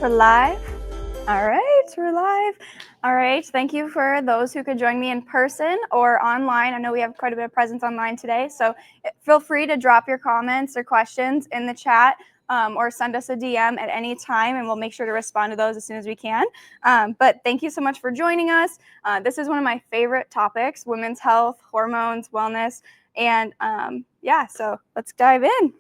We're live. All right, we're live. All right, thank you for those who could join me in person or online. I know we have quite a bit of presence online today, so feel free to drop your comments or questions in the chat or send us a DM at any time, and we'll make sure to respond to those as soon as we can. But thank you so much for joining us. This is one of my favorite topics, women's health, hormones, wellness, and yeah, so let's dive in.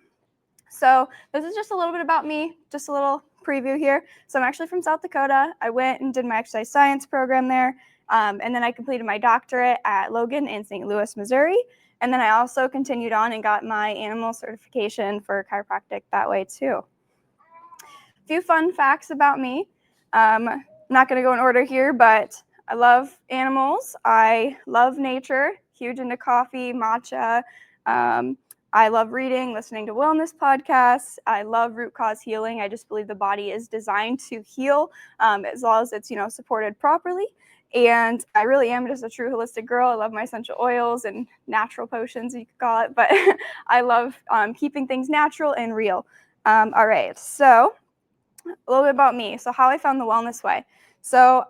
So this is just a little bit about me, just a little preview here. So I'm actually from South Dakota. I went and did my exercise science program there, and then I completed my doctorate at Logan in St. Louis, Missouri. And then I also continued on and got my animal certification for chiropractic that way too. A few fun facts about me. I'm not going to go in order here, but I love animals. I love nature, huge into coffee, matcha. I love reading, listening to wellness podcasts. I love root cause healing. I just believe the body is designed to heal as long as it's, supported properly. And I really am just a true holistic girl. I love my essential oils and natural potions, you could call it. But I love keeping things natural and real. All right, so a little bit about me. So how I found the wellness way. So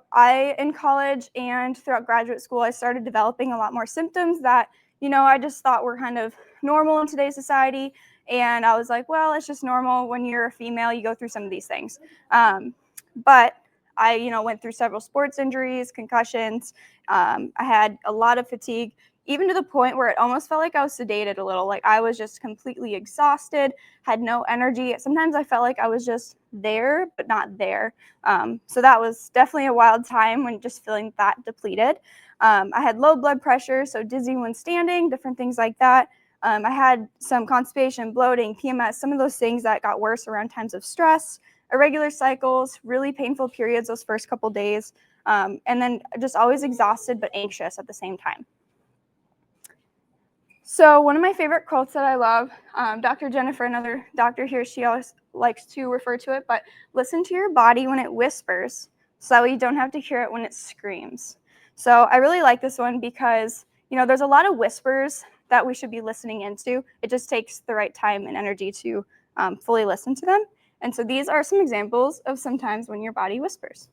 in college and throughout graduate school, I started developing a lot more symptoms that I just thought were kind of normal in today's society. And I was like, well, it's just normal. When you're a female, you go through some of these things. But I, went through several sports injuries, concussions. I had a lot of fatigue, even to the point where it almost felt like I was sedated a little. Like I was just completely exhausted, had no energy. Sometimes I felt like I was just there, but not there. So that was definitely a wild time when just feeling that depleted. I had low blood pressure, so dizzy when standing, different things like that. I had some constipation, bloating, PMS, some of those things that got worse around times of stress, irregular cycles, really painful periods those first couple days, and then just always exhausted but anxious at the same time. So one of my favorite quotes that I love, Dr. Jennifer, another doctor here, she always likes to refer to it, but listen to your body when it whispers so that way you don't have to hear it when it screams. So I really like this one because, there's a lot of whispers that we should be listening into. It just takes the right time and energy to fully listen to them. And so these are some examples of sometimes when your body whispers.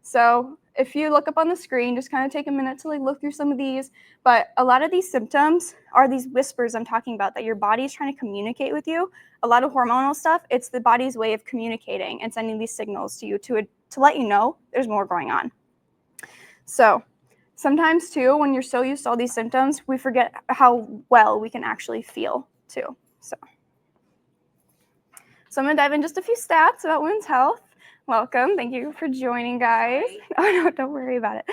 So if you look up on the screen, just kind of take a minute to look through some of these. But a lot of these symptoms are these whispers I'm talking about that your body is trying to communicate with you. A lot of hormonal stuff, it's the body's way of communicating and sending these signals to you to let you know there's more going on. So sometimes too, when you're so used to all these symptoms, we forget how well we can actually feel too. So I'm going to dive in just a few stats about women's health. Welcome. Thank you for joining, guys. Oh, no, don't worry about it.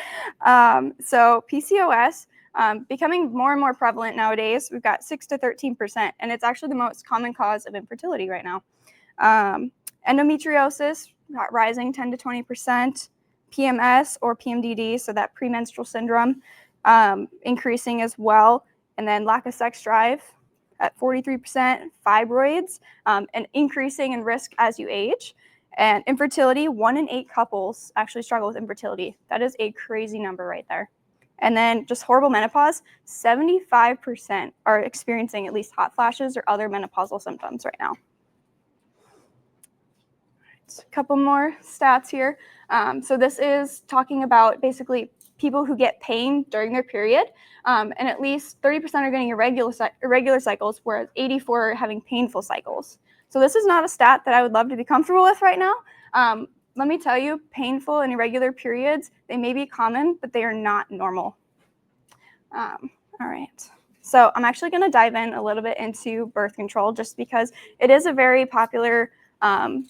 So PCOS becoming more and more prevalent nowadays. We've got 6 to 13%, and it's actually the most common cause of infertility right now. Endometriosis rising 10 to 20%. PMS or PMDD, so that premenstrual syndrome, increasing as well. And then lack of sex drive at 43%, fibroids, and increasing in risk as you age. And infertility, 1 in 8 couples actually struggle with infertility. That is a crazy number right there. And then just horrible menopause, 75% are experiencing at least hot flashes or other menopausal symptoms right now. A couple more stats here. So this is talking about basically people who get pain during their period, and at least 30% are getting irregular cycles, whereas 84% are having painful cycles. So this is not a stat that I would love to be comfortable with right now. Let me tell you, painful and irregular periods, they may be common, but they are not normal. All right. So I'm actually going to dive in a little bit into birth control just because it is a very popular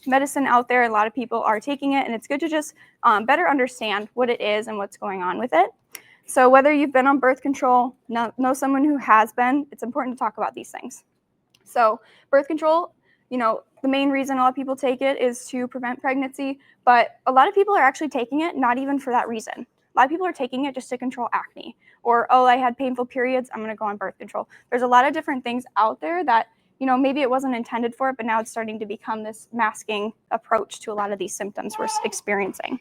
medicine out there. A lot of people are taking it, and it's good to just better understand what it is and what's going on with it. So whether you've been on birth control, know someone who has been, it's important to talk about these things. So birth control, the main reason a lot of people take it is to prevent pregnancy, but a lot of people are actually taking it not even for that reason. A lot of people are taking it just to control acne, or, oh, I had painful periods, I'm going to go on birth control. There's a lot of different things out there that, maybe it wasn't intended for it, but now it's starting to become this masking approach to a lot of these symptoms we're experiencing.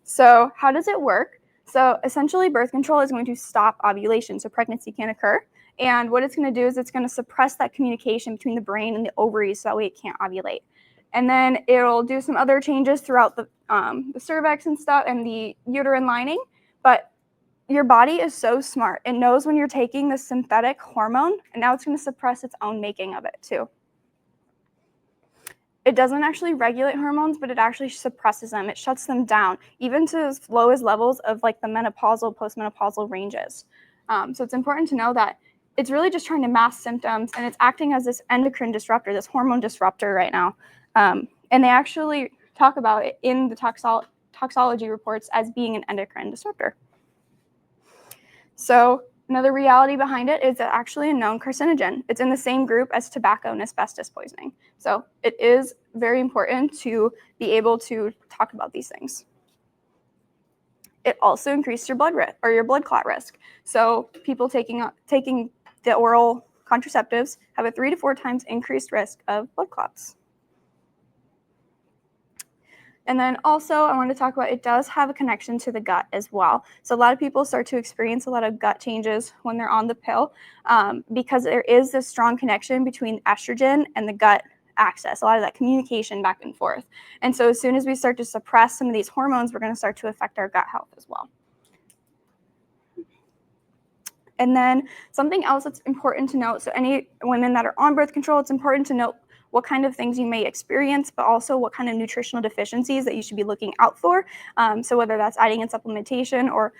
So how does it work? So essentially, birth control is going to stop ovulation, so pregnancy can't occur. And what it's going to do is it's going to suppress that communication between the brain and the ovaries so that way it can't ovulate. And then it'll do some other changes throughout the cervix and stuff and the uterine lining. But your body is so smart. It knows when you're taking this synthetic hormone, and now it's going to suppress its own making of it too. It doesn't actually regulate hormones, but it actually suppresses them. It shuts them down, even to as low as levels of like the menopausal, postmenopausal ranges. So it's important to know that it's really just trying to mask symptoms, and it's acting as this endocrine disruptor, this hormone disruptor right now. And they actually talk about it in the toxology reports as being an endocrine disruptor. So another reality behind it is actually a known carcinogen. It's in the same group as tobacco and asbestos poisoning. So it is very important to be able to talk about these things. It also increases your blood clot risk. So people taking the oral contraceptives have a 3 to 4 times increased risk of blood clots. And then also I want to talk about it does have a connection to the gut as well. So a lot of people start to experience a lot of gut changes when they're on the pill because there is this strong connection between estrogen and the gut axis, a lot of that communication back and forth. And so as soon as we start to suppress some of these hormones, we're going to start to affect our gut health as well. And then something else that's important to note, so any women that are on birth control, it's important to note what kind of things you may experience, but also what kind of nutritional deficiencies that you should be looking out for. So whether that's adding in supplementation or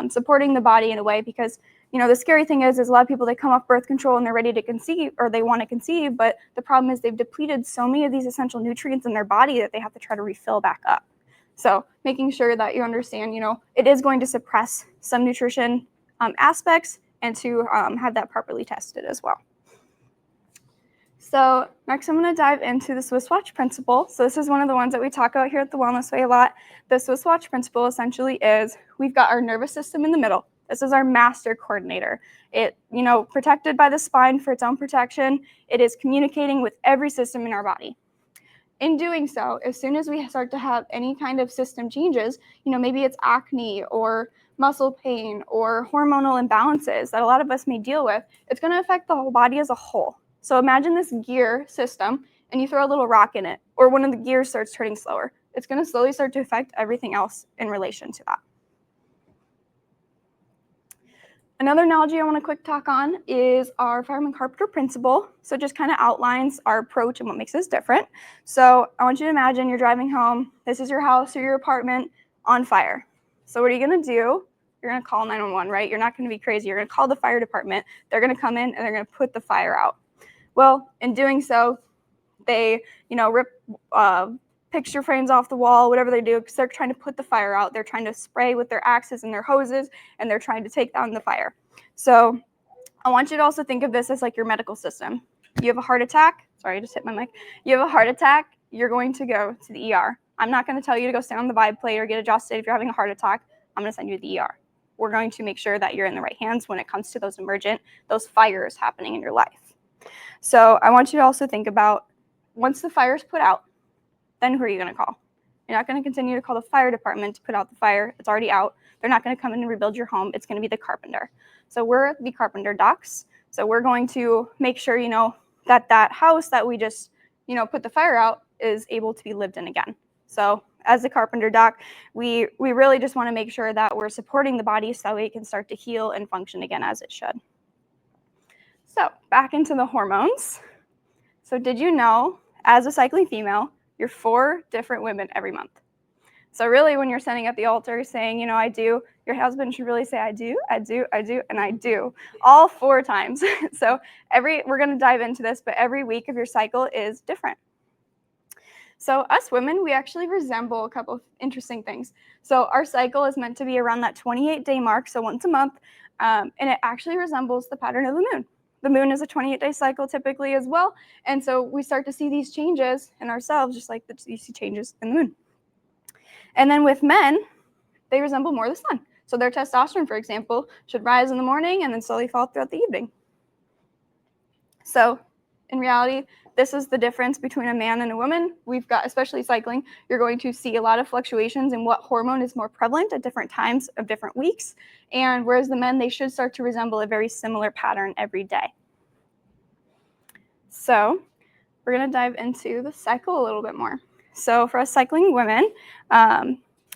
supporting the body in a way, because the scary thing is a lot of people, they come off birth control and they're ready to conceive, or they want to conceive, but the problem is they've depleted so many of these essential nutrients in their body that they have to try to refill back up. So making sure that you understand, it is going to suppress some nutrition aspects, and to have that properly tested as well. So next I'm going to dive into the Swiss Watch principle. So this is one of the ones that we talk about here at the Wellness Way a lot. The Swiss Watch principle essentially is we've got our nervous system in the middle. This is our master coordinator. It, protected by the spine for its own protection. It is communicating with every system in our body. In doing so, as soon as we start to have any kind of system changes, maybe it's acne or muscle pain or hormonal imbalances that a lot of us may deal with, it's going to affect the whole body as a whole. So imagine this gear system and you throw a little rock in it, or one of the gears starts turning slower. It's going to slowly start to affect everything else in relation to that. Another analogy I want to quick talk on is our fireman-carpenter principle. So it just kind of outlines our approach and what makes us different. So I want you to imagine you're driving home. This is your house or your apartment on fire. So what are you going to do? You're going to call 911, right? You're not going to be crazy. You're going to call the fire department. They're going to come in and they're going to put the fire out. Well, in doing so, they, rip picture frames off the wall, whatever they do, because they're trying to put the fire out. They're trying to spray with their axes and their hoses, and they're trying to take down the fire. So I want you to also think of this as like your medical system. You have a heart attack. Sorry, I just hit my mic. You have a heart attack. You're going to go to the ER. I'm not going to tell you to go stand on the vibe plate or get adjusted if you're having a heart attack. I'm going to send you to the ER. we're going to make sure that you're in the right hands when it comes to those fires happening in your life. So I want you to also think about, once the fire's put out, then who are you going to call? You're not going to continue to call the fire department to put out the fire. It's already out. They're not going to come in and rebuild your home. It's going to be the carpenter. So we're the carpenter docs. So we're going to make sure, that house that we just, put the fire out is able to be lived in again. So as a carpenter doc, we really just want to make sure that we're supporting the body so that way it can start to heal and function again as it should. So back into the hormones. So did you know, as a cycling female, you're 4 different women every month? So really, when you're standing at the altar saying, I do, your husband should really say, I do, I do, I do, and I do, all 4 times. So we're going to dive into this, but every week of your cycle is different. So us women, we actually resemble a couple of interesting things. So our cycle is meant to be around that 28-day mark, so once a month, and it actually resembles the pattern of the moon. The moon is a 28-day cycle typically as well, and so we start to see these changes in ourselves, just like you see changes in the moon. And then with men, they resemble more the sun. So their testosterone, for example, should rise in the morning and then slowly fall throughout the evening. So in reality, this is the difference between a man and a woman. We've got, especially cycling, you're going to see a lot of fluctuations in what hormone is more prevalent at different times of different weeks. And whereas the men, they should start to resemble a very similar pattern every day. So we're going to dive into the cycle a little bit more. So for us cycling women,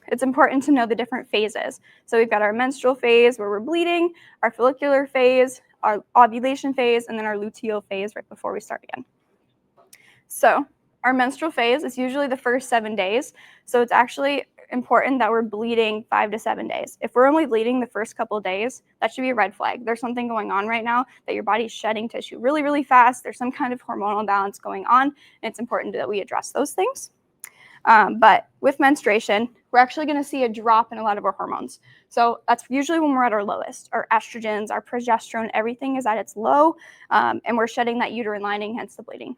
it's important to know the different phases. So we've got our menstrual phase where we're bleeding, our follicular phase, our ovulation phase, and then our luteal phase right before we start again. So our menstrual phase is usually the first 7 days. So it's actually important that we're bleeding 5 to 7 days. If we're only bleeding the first couple of days, that should be a red flag. There's something going on right now that your body's shedding tissue really, really fast. There's some kind of hormonal imbalance going on, and it's important that we address those things. But with menstruation, we're actually going to see a drop in a lot of our hormones. So that's usually when we're at our lowest. Our estrogens, our progesterone, everything is at its low, and we're shedding that uterine lining, hence the bleeding.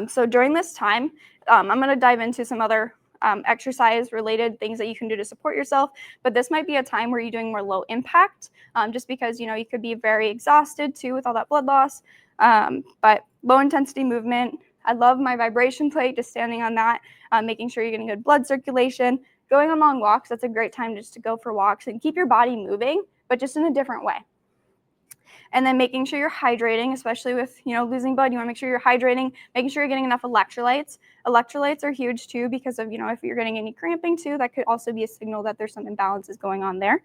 So during this time, I'm going to dive into some other exercise-related things that you can do to support yourself, but this might be a time where you're doing more low impact, just because, you could be very exhausted too with all that blood loss, but low intensity movement. I love my vibration plate, just standing on that, making sure you're getting good blood circulation, going on long walks. That's a great time just to go for walks and keep your body moving, but just in a different way. And then making sure you're hydrating, especially with, losing blood. You want to make sure you're hydrating, making sure you're getting enough electrolytes. Electrolytes are huge too, because of, if you're getting any cramping too, that could also be a signal that there's some imbalances going on there.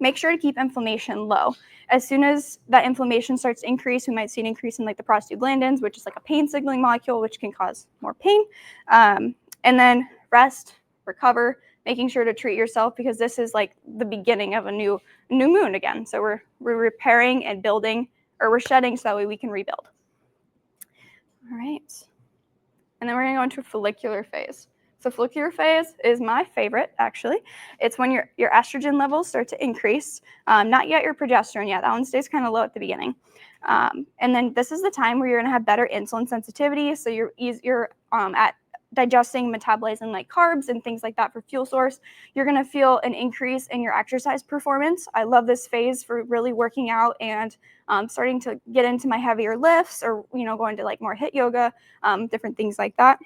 Make sure to keep inflammation low. As soon as that inflammation starts to increase, we might see an increase in like the prostaglandins, which is like a pain signaling molecule, which can cause more pain. And then rest, recover, making sure to treat yourself, because this is like the beginning of a new moon again. So we're repairing and building, or we're shedding so that way we can rebuild. All right. And then we're going to go into a follicular phase. So follicular phase is my favorite, actually. It's when your estrogen levels start to increase. Not yet your progesterone yet. That one stays kind of low at the beginning. And then this is the time where you're going to have better insulin sensitivity. So you're easier at digesting, metabolizing like carbs and things like that for fuel source. You're going to feel an increase in your exercise performance. I love this phase for really working out and starting to get into my heavier lifts, or going to like more HIIT yoga, different things like that.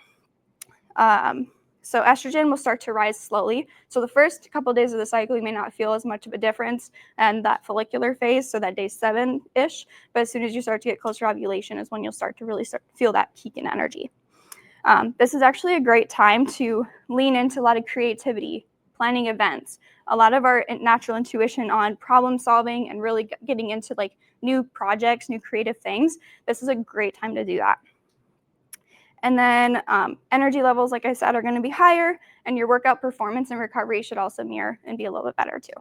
So estrogen will start to rise slowly. So the first couple of days of the cycle, you may not feel as much of a difference in that follicular phase, so that day 7-ish. But as soon as you start to get closer to ovulation is when you'll start to really feel that peak in energy. This is actually a great time to lean into a lot of creativity, planning events, a lot of our natural intuition on problem solving, and really getting into like new projects, new creative things. This is a great time to do that. And then energy levels, like I said, are going to be higher, and your workout performance and recovery should also mirror and be a little bit better too.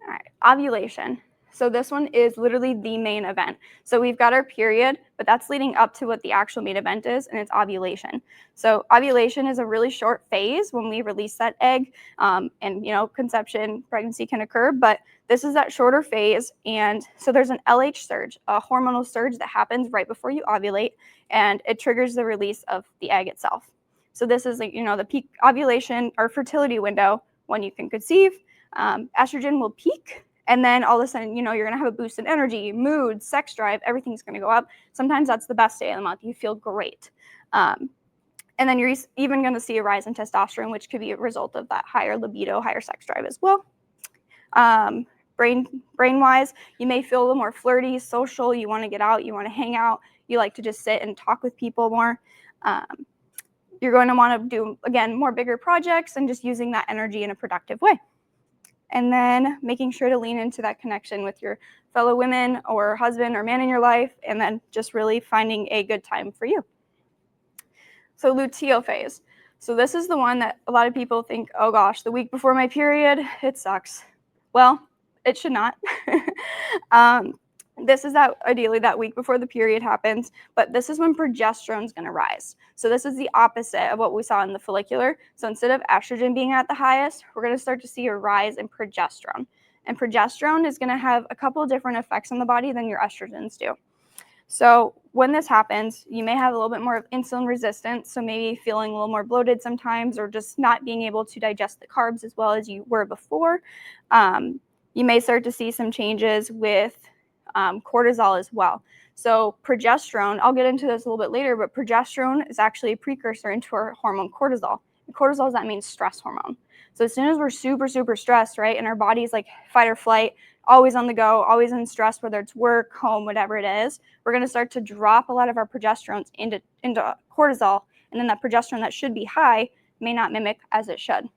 All right, ovulation. So this one is literally the main event. So we've got our period, but that's leading up to what the actual main event is, and it's ovulation. So ovulation is a really short phase when we release that egg, and conception, pregnancy can occur, but this is that shorter phase. And so there's an LH surge, a hormonal surge that happens right before you ovulate, and it triggers the release of the egg itself. So this is the peak ovulation or fertility window when you can conceive, estrogen will peak. And then all of a sudden, you're going to have a boost in energy, mood, sex drive, everything's going to go up. Sometimes that's the best day of the month. You feel great. And then you're even going to see a rise in testosterone, which could be a result of that higher libido, higher sex drive as well. Brain-wise, you may feel a little more flirty, social. You want to get out. You want to hang out. You like to just sit and talk with people more. You're going to want to do, again, more bigger projects and just using that energy in a productive way. And then making sure to lean into that connection with your fellow women or husband or man in your life, and then just really finding a good time for you. So luteal phase. So this is the one that a lot of people think, oh gosh, the week before my period, it sucks. Well, it should not. This is ideally that week before the period happens, but this is when progesterone is going to rise. So this is the opposite of what we saw in the follicular. So instead of estrogen being at the highest, we're going to start to see a rise in progesterone. And progesterone is going to have a couple of different effects on the body than your estrogens do. So when this happens, you may have a little bit more of insulin resistance, so maybe feeling a little more bloated sometimes, or just not being able to digest the carbs as well as you were before. You may start to see some changes with cortisol as well. So progesterone, I'll get into this a little bit later, but progesterone is actually a precursor into our hormone cortisol. And cortisol, that means stress hormone. So as soon as we're super, super stressed, right, and our body's like fight or flight, always on the go, always in stress, whether it's work, home, whatever it is, we're going to start to drop a lot of our progesterones into cortisol, and then that progesterone that should be high may not mimic as it should.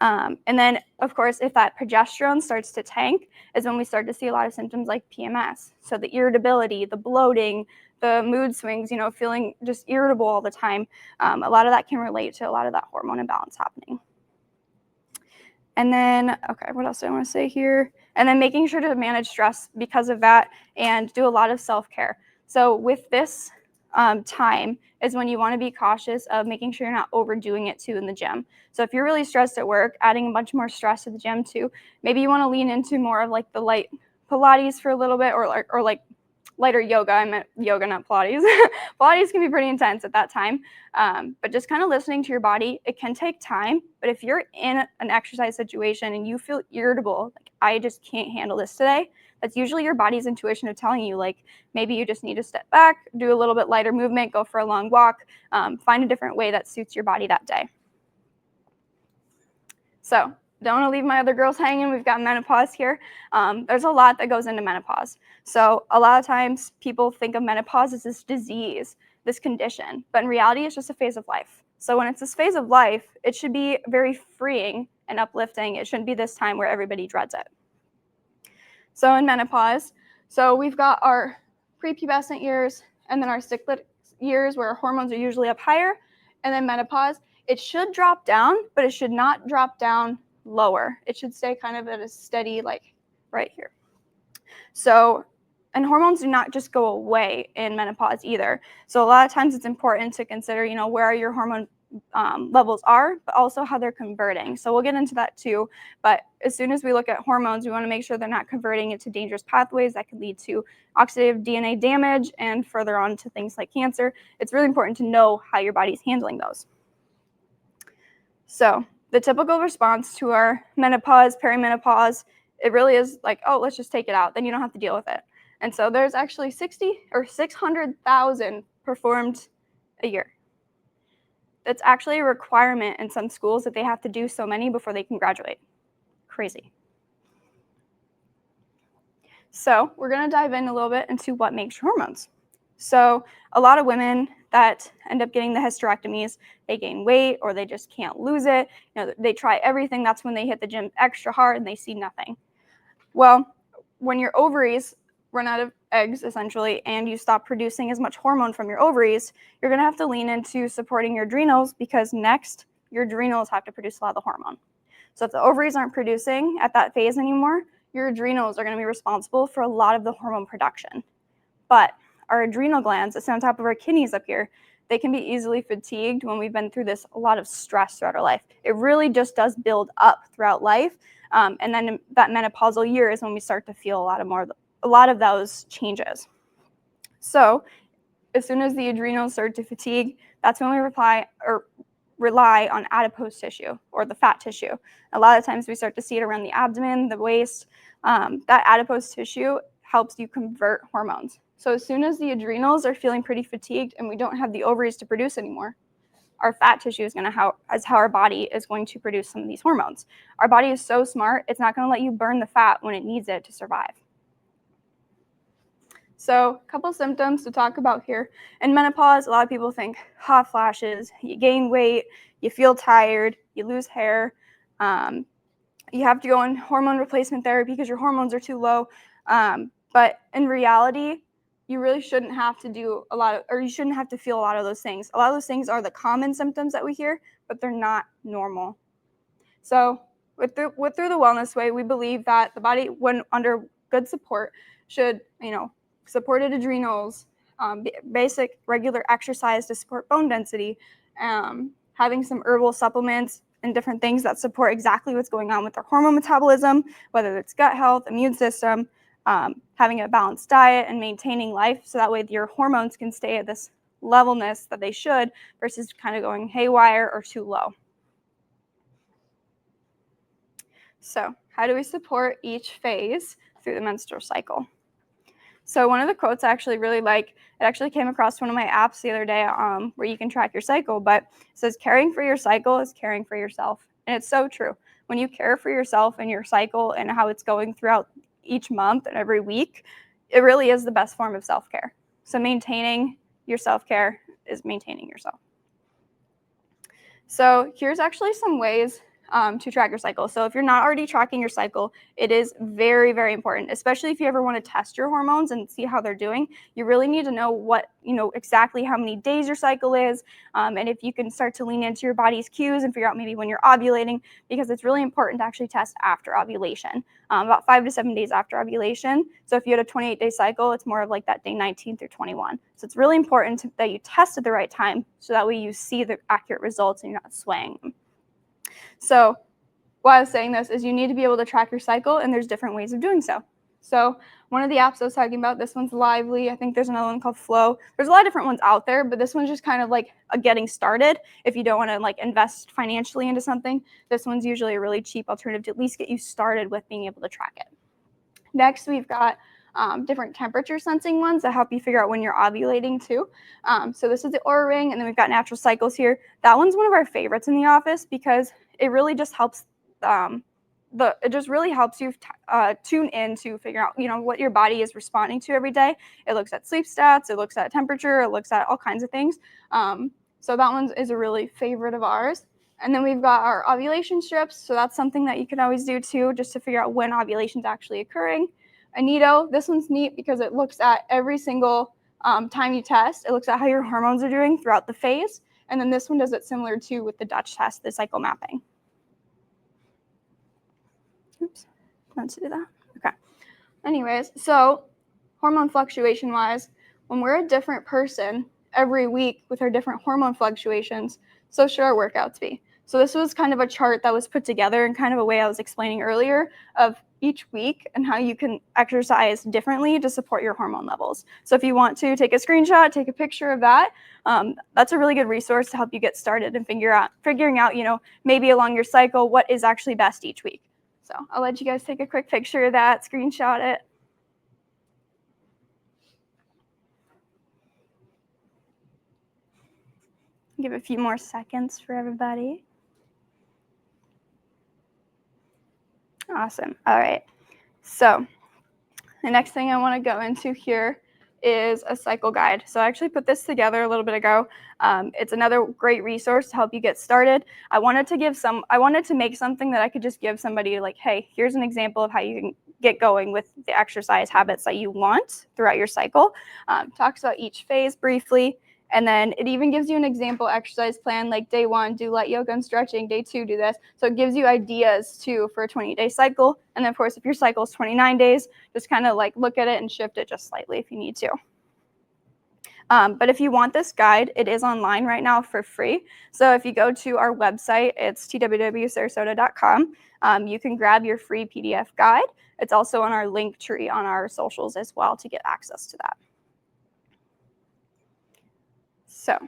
And then, of course, if that progesterone starts to tank is when we start to see a lot of symptoms like PMS. So the irritability, the bloating, the mood swings, feeling just irritable all the time. A lot of that can relate to a lot of that hormone imbalance happening. And then, okay, what else do I want to say here? And then making sure to manage stress because of that and do a lot of self-care. So with this time is when you want to be cautious of making sure you're not overdoing it too in the gym. So if you're really stressed at work, adding a bunch more stress to the gym too, maybe you want to lean into more of like the light Pilates for a little bit, or like lighter yoga. I meant yoga, not Pilates. Pilates can be pretty intense at that time. But just kind of listening to your body, it can take time. But if you're in an exercise situation and you feel irritable, like I just can't handle this today, that's usually your body's intuition of telling you, like, maybe you just need to step back, do a little bit lighter movement, go for a long walk, find a different way that suits your body that day. So don't want to leave my other girls hanging. We've got menopause here. There's a lot that goes into menopause. So a lot of times people think of menopause as this disease, this condition, but in reality, it's just a phase of life. So when it's this phase of life, it should be very freeing and uplifting. It shouldn't be this time where everybody dreads it. So in menopause, so we've got our prepubescent years and then our cyclic years where our hormones are usually up higher, and then menopause. It should drop down, but it should not drop down lower. It should stay kind of at a steady, like right here. So, and hormones do not just go away in menopause either. So a lot of times it's important to consider, where your hormone levels are, but also how they're converting. So we'll get into that too. But as soon as we look at hormones, we want to make sure they're not converting into dangerous pathways that could lead to oxidative DNA damage and further on to things like cancer. It's really important to know how your body's handling those. So the typical response to our menopause, perimenopause, it really is like, oh, let's just take it out. Then you don't have to deal with it. And so there's actually 600,000 performed a year. That's actually a requirement in some schools that they have to do so many before they can graduate. Crazy. So we're going to dive in a little bit into what makes hormones. So a lot of women that end up getting the hysterectomies, they gain weight or they just can't lose it. They try everything. That's when they hit the gym extra hard and they see nothing. Well, when your ovaries run out of eggs, essentially, and you stop producing as much hormone from your ovaries, you're going to have to lean into supporting your adrenals, because next, your adrenals have to produce a lot of the hormone. So if the ovaries aren't producing at that phase anymore, your adrenals are going to be responsible for a lot of the hormone production. But our adrenal glands, that sit on top of our kidneys up here, they can be easily fatigued when we've been through a lot of stress throughout our life. It really just does build up throughout life. And then in that menopausal year is when we start to feel a lot of those changes. So as soon as the adrenals start to fatigue, that's when we rely on adipose tissue or the fat tissue. A lot of times we start to see it around the abdomen, the waist. That adipose tissue helps you convert hormones. So as soon as the adrenals are feeling pretty fatigued and we don't have the ovaries to produce anymore, our fat tissue is how our body is going to produce some of these hormones. Our body is so smart, it's not going to let you burn the fat when it needs it to survive. So a couple symptoms to talk about here. In menopause, a lot of people think hot flashes, you gain weight, you feel tired, you lose hair, you have to go on hormone replacement therapy because your hormones are too low. But in reality, you really shouldn't have to you shouldn't have to feel a lot of those things. A lot of those things are the common symptoms that we hear, but they're not normal. So through the wellness way, we believe that the body, when under good support, should, supported adrenals, basic regular exercise to support bone density, having some herbal supplements and different things that support exactly what's going on with their hormone metabolism, whether it's gut health, immune system, having a balanced diet and maintaining life so that way your hormones can stay at this levelness that they should versus kind of going haywire or too low. So how do we support each phase through the menstrual cycle? So one of the quotes I actually really like, it actually came across one of my apps the other day where you can track your cycle, but it says caring for your cycle is caring for yourself. And it's so true. When you care for yourself and your cycle and how it's going throughout each month and every week, it really is the best form of self-care. So maintaining your self-care is maintaining yourself. So here's actually some ways to track your cycle. So if you're not already tracking your cycle, it is very, very important, especially if you ever want to test your hormones and see how they're doing. You really need to know exactly how many days your cycle is, and if you can start to lean into your body's cues and figure out maybe when you're ovulating, because it's really important to actually test after ovulation, about 5 to 7 days after ovulation. So if you had a 28-day cycle, it's more of like that day 19 through 21. So it's really important that you test at the right time so that way you see the accurate results and you're not swaying them. So why I was saying this is you need to be able to track your cycle, and there's different ways of doing so. So one of the apps I was talking about, this one's Lively. I think there's another one called Flow. There's a lot of different ones out there, but this one's just kind of like a getting started. If you don't want to invest financially into something, this one's usually a really cheap alternative to at least get you started with being able to track it. Next, we've got different temperature sensing ones that help you figure out when you're ovulating too. So this is the Oura Ring, and then we've got Natural Cycles here. That one's one of our favorites in the office because it really just helps it just really helps you tune in to figure out what your body is responding to every day. It looks at sleep stats, it looks at temperature, it looks at all kinds of things. So that one is a really favorite of ours. And then we've got our ovulation strips. So that's something that you can always do too, just to figure out when ovulation is actually occurring. Aneto, this one's neat because it looks at every single time you test. It looks at how your hormones are doing throughout the phase. And then this one does it similar to with the Dutch test, the cycle mapping. Oops, let's do that. Okay. Anyways, so hormone fluctuation wise, when we're a different person every week with our different hormone fluctuations, so should our workouts be. So this was kind of a chart that was put together in kind of a way I was explaining earlier of each week and how you can exercise differently to support your hormone levels. So if you want to take a screenshot, take a picture of that, that's a really good resource to help you get started and figuring out, maybe along your cycle, what is actually best each week. So I'll let you guys take a quick picture of that, screenshot it. Give a few more seconds for everybody. Awesome. All right. So the next thing I want to go into here is a cycle guide. So I actually put this together a little bit ago. It's another great resource to help you get started. I wanted to make something that I could just give somebody like, hey, here's an example of how you can get going with the exercise habits that you want throughout your cycle. Talks about each phase briefly. And then it even gives you an example exercise plan, like day 1, do light yoga and stretching, day 2, do this. So it gives you ideas too for a 20-day cycle. And then of course, if your cycle is 29 days, just kind of look at it and shift it just slightly if you need to. But if you want this guide, it is online right now for free. So if you go to our website, it's twwsarasota.com. You can grab your free PDF guide. It's also on our link tree on our socials as well to get access to that. So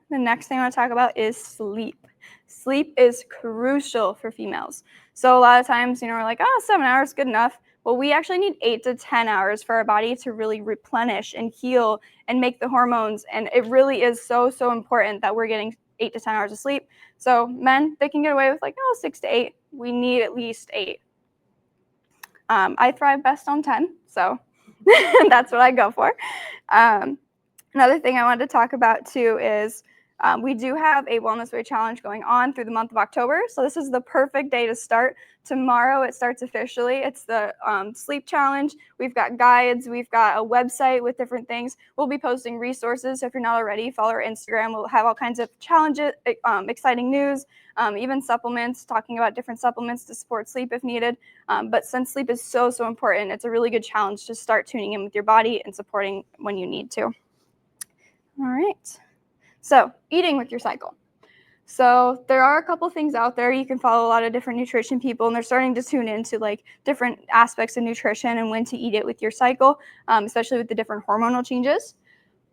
the next thing I want to talk about is sleep. Sleep is crucial for females. So a lot of times, we're like, oh, 7 hours, good enough. Well, we actually need 8 to 10 hours for our body to really replenish and heal and make the hormones. And it really is so, so important that we're getting 8 to 10 hours of sleep. So men, they can get away with 6 to 8. We need at least 8. I thrive best on 10, so that's what I go for. Another thing I wanted to talk about too is we do have a Wellness Way Challenge going on through the month of October. So this is the perfect day to start. Tomorrow it starts officially. It's the sleep challenge. We've got guides. We've got a website with different things. We'll be posting resources. So if you're not already, follow our Instagram. We'll have all kinds of challenges, exciting news, even supplements, talking about different supplements to support sleep if needed. But since sleep is so, so important, it's a really good challenge to start tuning in with your body and supporting when you need to. All right. So eating with your cycle. So there are a couple things out there. You can follow a lot of different nutrition people, and they're starting to tune into different aspects of nutrition and when to eat it with your cycle, especially with the different hormonal changes.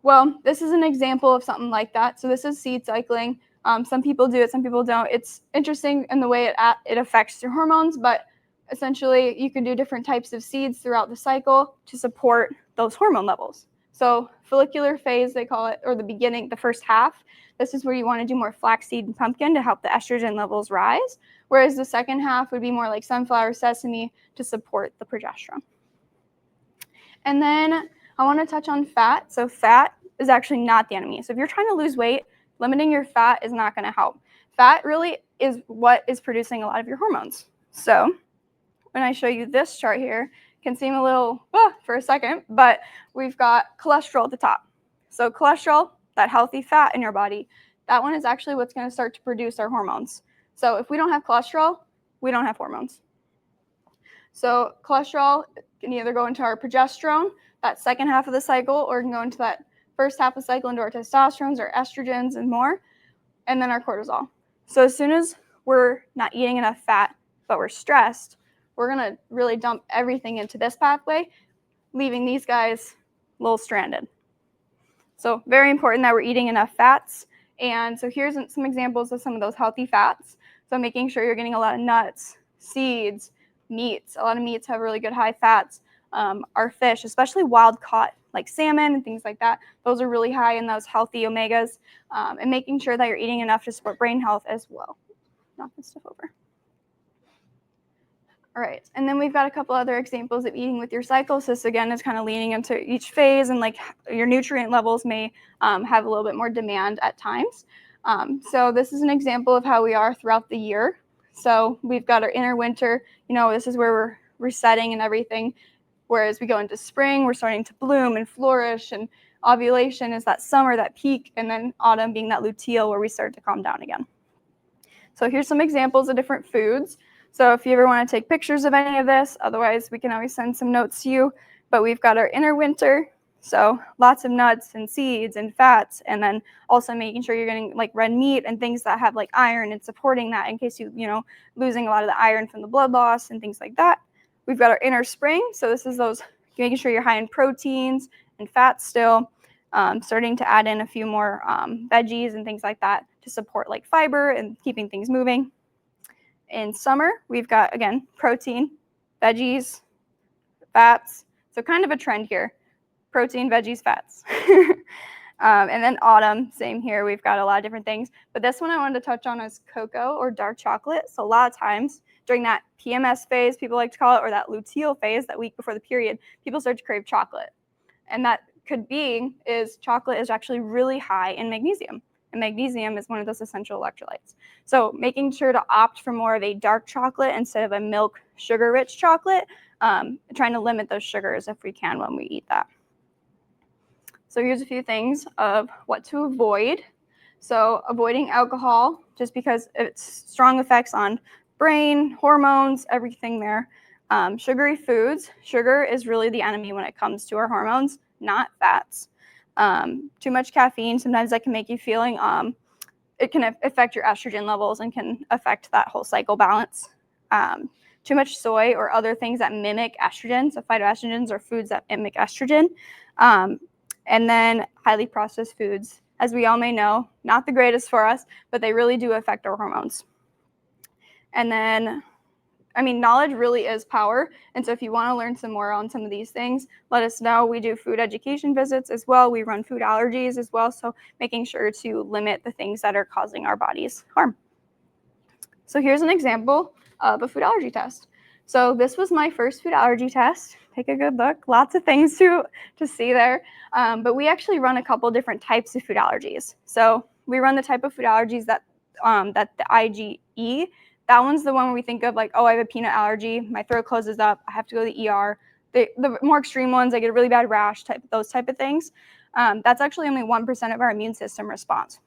Well, this is an example of something like that. So this is seed cycling. Some people do it, some people don't. It's interesting in the way it affects your hormones, but essentially you can do different types of seeds throughout the cycle to support those hormone levels. So follicular phase, they call it, or the beginning, the first half. This is where you want to do more flaxseed and pumpkin to help the estrogen levels rise, whereas the second half would be more like sunflower, sesame to support the progesterone. And then I want to touch on fat. So fat is actually not the enemy. So if you're trying to lose weight, limiting your fat is not going to help. Fat really is what is producing a lot of your hormones. So when I show you this chart here, it can seem a little for a second, but we've got cholesterol at the top. So cholesterol, that healthy fat in your body, that one is actually what's going to start to produce our hormones. So if we don't have cholesterol, we don't have hormones. So cholesterol can either go into our progesterone, that second half of the cycle, or it can go into that first half of the cycle into our testosterones, our estrogens, and more, and then our cortisol. So as soon as we're not eating enough fat, but we're stressed, we're going to really dump everything into this pathway, leaving these guys a little stranded. So very important that we're eating enough fats. And so here's some examples of some of those healthy fats. So making sure you're getting a lot of nuts, seeds, meats. A lot of meats have really good high fats. Our fish, especially wild caught, like salmon and things like that, those are really high in those healthy omegas. And making sure that you're eating enough to support brain health as well. Knock this stuff over. All right, and then we've got a couple other examples of eating with your cycle. So this again is kind of leaning into each phase, and your nutrient levels may have a little bit more demand at times. So this is an example of how we are throughout the year. So we've got our inner winter, this is where we're resetting and everything. Whereas we go into spring, we're starting to bloom and flourish, and ovulation is that summer, that peak, and then autumn being that luteal where we start to calm down again. So here's some examples of different foods. So if you ever want to take pictures of any of this, otherwise we can always send some notes to you. But we've got our inner winter, so lots of nuts and seeds and fats, and then also making sure you're getting red meat and things that have iron and supporting that in case losing a lot of the iron from the blood loss and things like that. We've got our inner spring, so this is those making sure you're high in proteins and fats still, starting to add in a few more veggies and things like that to support fiber and keeping things moving. In summer, we've got, again, protein, veggies, fats. So kind of a trend here, protein, veggies, fats. And then autumn, same here. We've got a lot of different things. But this one I wanted to touch on is cocoa or dark chocolate. So a lot of times during that PMS phase, people like to call it, or that luteal phase, that week before the period, people start to crave chocolate. And that could be chocolate is actually really high in magnesium. And magnesium is one of those essential electrolytes. So making sure to opt for more of a dark chocolate instead of a milk sugar-rich chocolate, trying to limit those sugars if we can when we eat that. So here's a few things of what to avoid. So avoiding alcohol, just because it's strong effects on brain, hormones, everything there. Sugary foods. Sugar is really the enemy when it comes to our hormones, not fats. Too much caffeine, sometimes that can make you feeling, it can affect your estrogen levels and can affect that whole cycle balance. Too much soy or other things that mimic estrogen, so phytoestrogens or foods that mimic estrogen. And then highly processed foods as we all may know, not the greatest for us, but they really do affect our hormones. And then, knowledge really is power. And so if you want to learn some more on some of these things, let us know. We do food education visits as well. We run food allergies as well. So making sure to limit the things that are causing our bodies harm. So here's an example of a food allergy test. So this was my first food allergy test. Take a good look. Lots of things to see there. But we actually run a couple different types of food allergies. So we run the type of food allergies that the IgE. That one's the one where we think of like, oh, I have a peanut allergy. My throat closes up. I have to go to the ER. The more extreme ones, I get a really bad rash, those type of things. That's actually only 1% of our immune system response.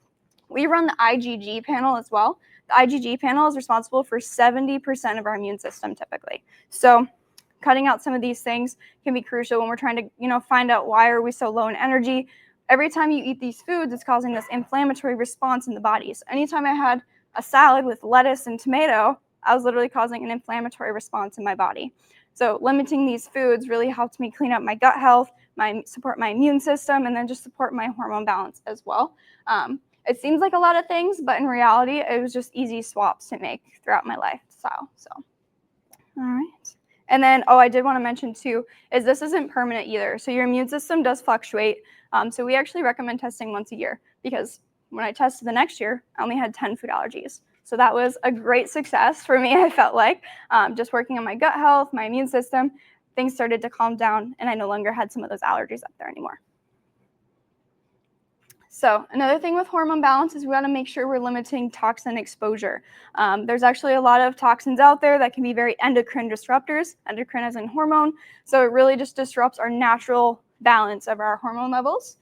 We run the IgG panel as well. The IgG panel is responsible for 70% of our immune system typically. So cutting out some of these things can be crucial when we're trying to, find out why are we so low in energy. Every time you eat these foods, it's causing this inflammatory response in the body. So anytime I had a salad with lettuce and tomato, I was literally causing an inflammatory response in my body. So limiting these foods really helped me clean up my gut health, support my immune system, and then just support my hormone balance as well. It seems like a lot of things, but in reality, it was just easy swaps to make throughout my lifestyle. So, all right. And then, I did want to mention too, is this isn't permanent either. So your immune system does fluctuate. So we actually recommend testing once a year because when I tested the next year, I only had 10 food allergies. So that was a great success for me, I felt like. Just working on my gut health, my immune system, things started to calm down and I no longer had some of those allergies up there anymore. So another thing with hormone balance is we want to make sure we're limiting toxin exposure. There's actually a lot of toxins out there that can be very endocrine disruptors, endocrine as in hormone. So it really just disrupts our natural balance of our hormone levels.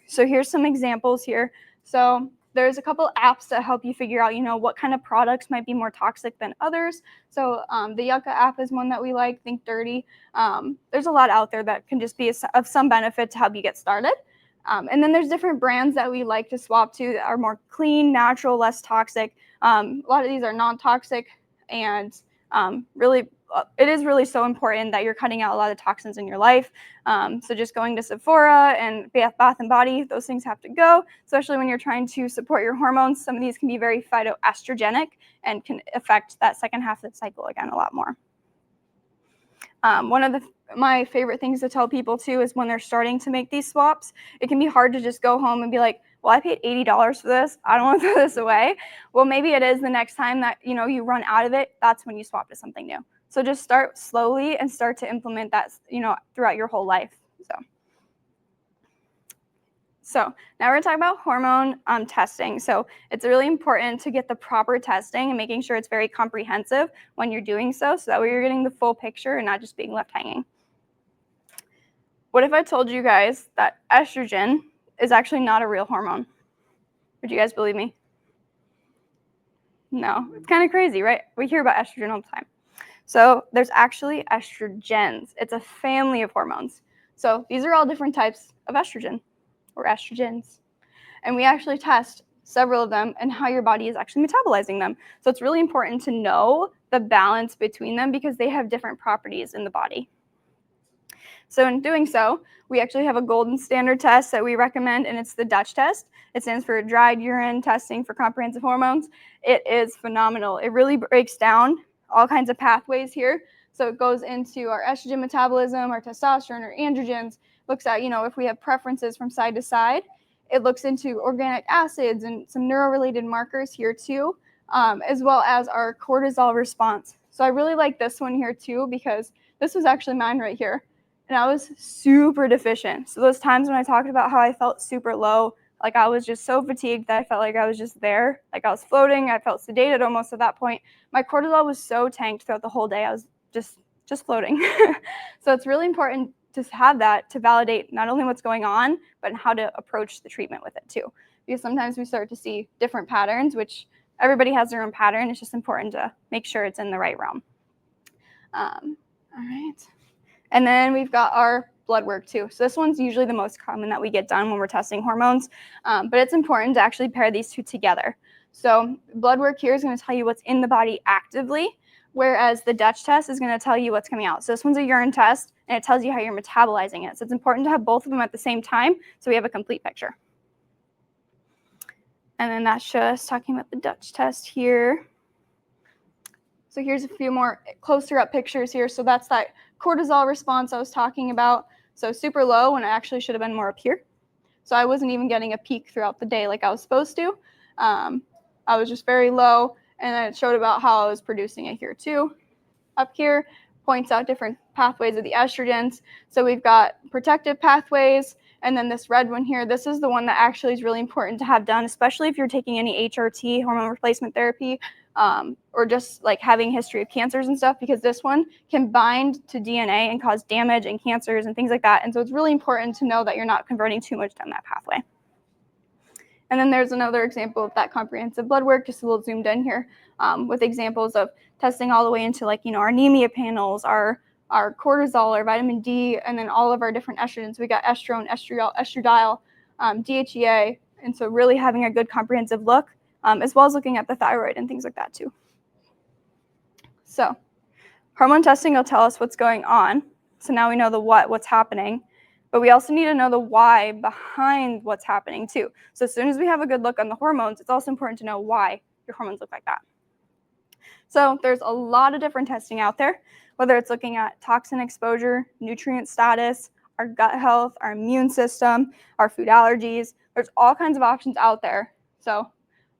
So here's some examples here. So there's a couple apps that help you figure out, what kind of products might be more toxic than others. So the Yucca app is one that we like, Think Dirty. There's a lot out there that can just be of some benefit to help you get started. And then there's different brands that we like to swap to that are more clean, natural, less toxic. A lot of these are non-toxic, and really, it is really so important that you're cutting out a lot of toxins in your life. So just going to Sephora and Bath & Body, those things have to go, especially when you're trying to support your hormones. Some of these can be very phytoestrogenic and can affect that second half of the cycle again a lot more. One of my favorite things to tell people too is when they're starting to make these swaps, it can be hard to just go home and be like, well, I paid $80 for this. I don't want to throw this away. Well, maybe it is the next time that you run out of it. That's when you swap to something new. So just start slowly and start to implement that throughout your whole life. So now we're going to talk about hormone testing. So it's really important to get the proper testing and making sure it's very comprehensive when you're doing so that way you're getting the full picture and not just being left hanging. What if I told you guys that estrogen is actually not a real hormone? Would you guys believe me? No, it's kind of crazy, right? We hear about estrogen all the time. So there's actually estrogens. It's a family of hormones. So these are all different types of estrogen or estrogens. And we actually test several of them and how your body is actually metabolizing them. So it's really important to know the balance between them because they have different properties in the body. So in doing so, we actually have a golden standard test that we recommend, and it's the Dutch test. It stands for Dried Urine Testing for Comprehensive Hormones. It is phenomenal. It really breaks down all kinds of pathways here. So it goes into our estrogen metabolism, our testosterone, our androgens, looks at, if we have preferences from side to side. It looks into organic acids and some neuro-related markers here too, as well as our cortisol response. So I really like this one here too because this was actually mine right here. And I was super deficient. So those times when I talked about how I felt super low, like I was just so fatigued that I felt like I was just there, like I was floating, I felt sedated almost at that point. My cortisol was so tanked throughout the whole day, I was just floating. So it's really important to have that to validate not only what's going on, but how to approach the treatment with it too. Because sometimes we start to see different patterns, which everybody has their own pattern. It's just important to make sure it's in the right realm. All right. And then we've got our blood work too. So this one's usually the most common that we get done when we're testing hormones, but it's important to actually pair these two together. So blood work here is going to tell you what's in the body actively, whereas the Dutch test is going to tell you what's coming out. So this one's a urine test, and it tells you how you're metabolizing it. So it's important to have both of them at the same time so we have a complete picture. And then that's just talking about the Dutch test here. So here's a few more closer up pictures here. So that's that cortisol response I was talking about. So super low when it actually should have been more up here. So I wasn't even getting a peak throughout the day like I was supposed to. I was just very low, and then it showed about how I was producing it here too. Up here points out different pathways of the estrogens. So we've got protective pathways, and then this red one here, this is the one that actually is really important to have done, especially if you're taking any HRT, hormone replacement therapy, or just like having a history of cancers and stuff, because this one can bind to DNA and cause damage and cancers and things like that. And so it's really important to know that you're not converting too much down that pathway. And then there's another example of that comprehensive blood work, just a little zoomed in here, with examples of testing all the way into like, our anemia panels, our cortisol, our vitamin D, and then all of our different estrogens. We got estrone, estradiol, DHEA, and so really having a good comprehensive look, as well as looking at the thyroid and things like that too. So hormone testing will tell us what's going on. So now we know the what's happening. But we also need to know the why behind what's happening too. So as soon as we have a good look on the hormones, it's also important to know why your hormones look like that. So there's a lot of different testing out there, whether it's looking at toxin exposure, nutrient status, our gut health, our immune system, our food allergies. There's all kinds of options out there. So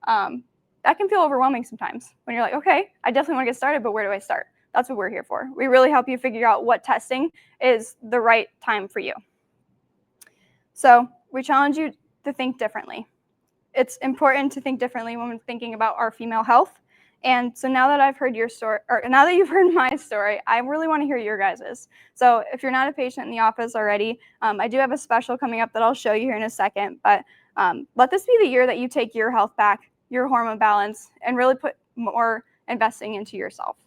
that can feel overwhelming sometimes when you're like, okay, I definitely want to get started, but where do I start? That's what we're here for. We really help you figure out what testing is the right time for you. So we challenge you to think differently. It's important to think differently when we're thinking about our female health. And so now that I've heard your story, or now that you've heard my story, I really want to hear your guys's. So if you're not a patient in the office already, I do have a special coming up that I'll show you here in a second. But let this be the year that you take your health back, your hormone balance, and really put more investing into yourself.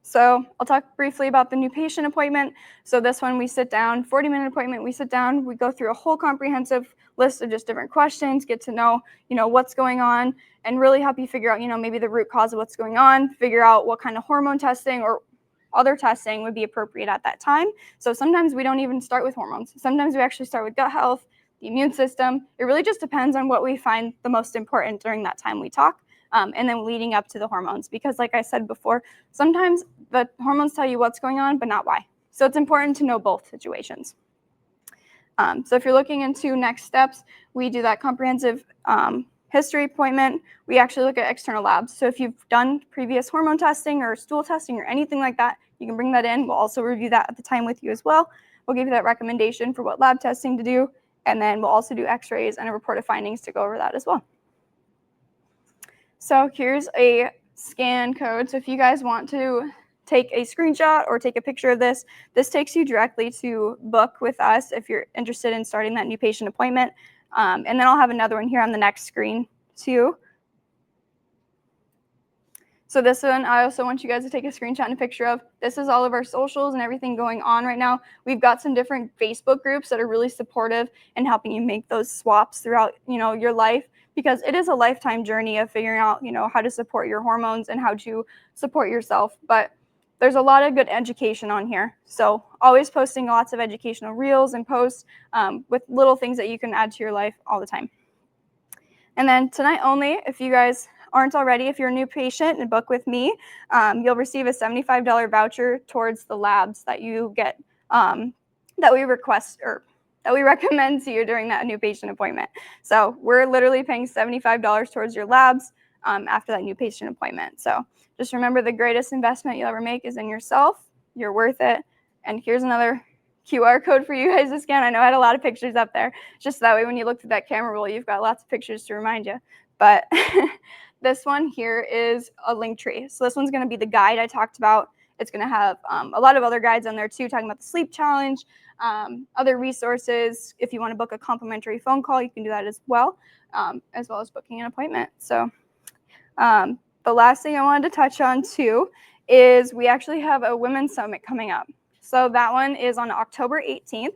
So I'll talk briefly about the new patient appointment. So this one, we sit down, 40-minute appointment, we sit down, we go through a whole comprehensive list of just different questions, get to know, what's going on, and really help you figure out, maybe the root cause of what's going on, figure out what kind of hormone testing or other testing would be appropriate at that time. So sometimes we don't even start with hormones. Sometimes we actually start with gut health, the immune system. It really just depends on what we find the most important during that time we talk. And then leading up to the hormones, because like I said before, sometimes the hormones tell you what's going on, but not why. So it's important to know both situations. So if you're looking into next steps, we do that comprehensive history appointment. We actually look at external labs. So if you've done previous hormone testing or stool testing or anything like that, you can bring that in. We'll also review that at the time with you as well. We'll give you that recommendation for what lab testing to do. And then we'll also do x-rays and a report of findings to go over that as well. So here's a scan code. So if you guys want to take a screenshot or take a picture of this, this takes you directly to book with us if you're interested in starting that new patient appointment. And then I'll have another one here on the next screen too. So this one, I also want you guys to take a screenshot and a picture of. This is all of our socials and everything going on right now. We've got some different Facebook groups that are really supportive and helping you make those swaps throughout, your life, because it is a lifetime journey of figuring out, how to support your hormones and how to support yourself. But there's a lot of good education on here. So always posting lots of educational reels and posts with little things that you can add to your life all the time. And then tonight only, if you guys aren't already, if you're a new patient and book with me, you'll receive a $75 voucher towards the labs that you get, that we request or that we recommend to you during that new patient appointment. So we're literally paying $75 towards your labs after that new patient appointment. So just remember, the greatest investment you'll ever make is in yourself. You're worth it. And here's another QR code for you guys to scan. I know I had a lot of pictures up there, just that way when you look through that camera roll, you've got lots of pictures to remind you. But this one here is a link tree. So this one's going to be the guide I talked about. It's going to have a lot of other guides on there too, talking about the sleep challenge, other resources. If you want to book a complimentary phone call, you can do that as well as booking an appointment. So the last thing I wanted to touch on too is we actually have a women's summit coming up. So that one is on October 18th.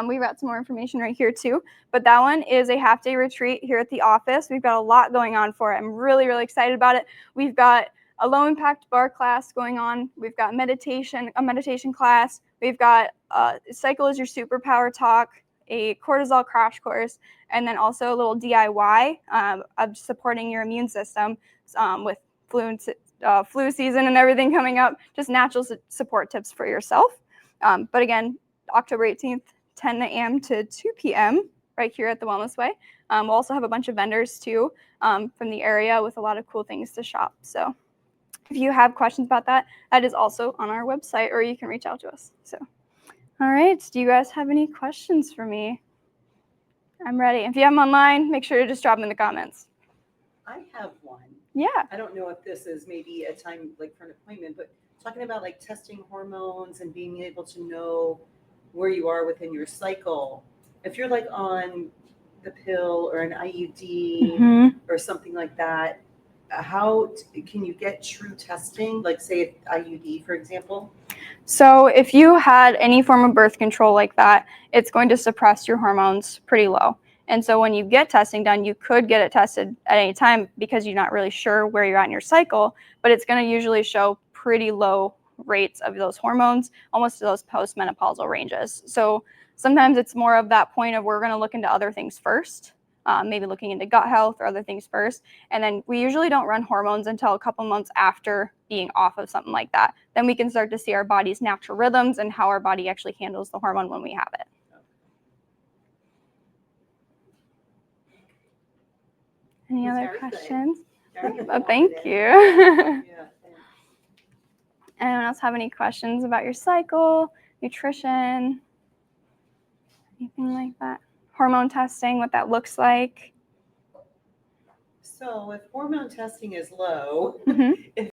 We've got some more information right here too, but that one is a half-day retreat here at the office. We've got a lot going on for it. I'm really, really excited about it. We've got a low-impact bar class going on. We've got a meditation class. We've got Cycle is Your Superpower talk, a cortisol crash course, and then also a little DIY of supporting your immune system with flu season and everything coming up, just natural support tips for yourself. But again, October 18th, 10 a.m. to 2 p.m. right here at the Wellness Way. We'll also have a bunch of vendors too from the area with a lot of cool things to shop. So if you have questions about that, that is also on our website, or you can reach out to us. So, all right, do you guys have any questions for me? I'm ready. If you have them online, make sure to just drop them in the comments. I have one. Yeah. I don't know if this is maybe a time like for an appointment, but talking about like testing hormones and being able to know where you are within your cycle. If you're like on the pill or an IUD or something like that, how can you get true testing? Like say IUD, for example? So if you had any form of birth control like that, it's going to suppress your hormones pretty low. And so when you get testing done, you could get it tested at any time because you're not really sure where you're at in your cycle, but it's going to usually show pretty low rates of those hormones, almost to those postmenopausal ranges. So sometimes it's more of that point of we're going to look into other things first, maybe looking into gut health or other things first. And then we usually don't run hormones until a couple months after being off of something like that. Then we can start to see our body's natural rhythms and how our body actually handles the hormone when we have it. Any other questions? Thank you. Anyone else have any questions about your cycle, nutrition, anything like that? Hormone testing, what that looks like? So if hormone testing is low, if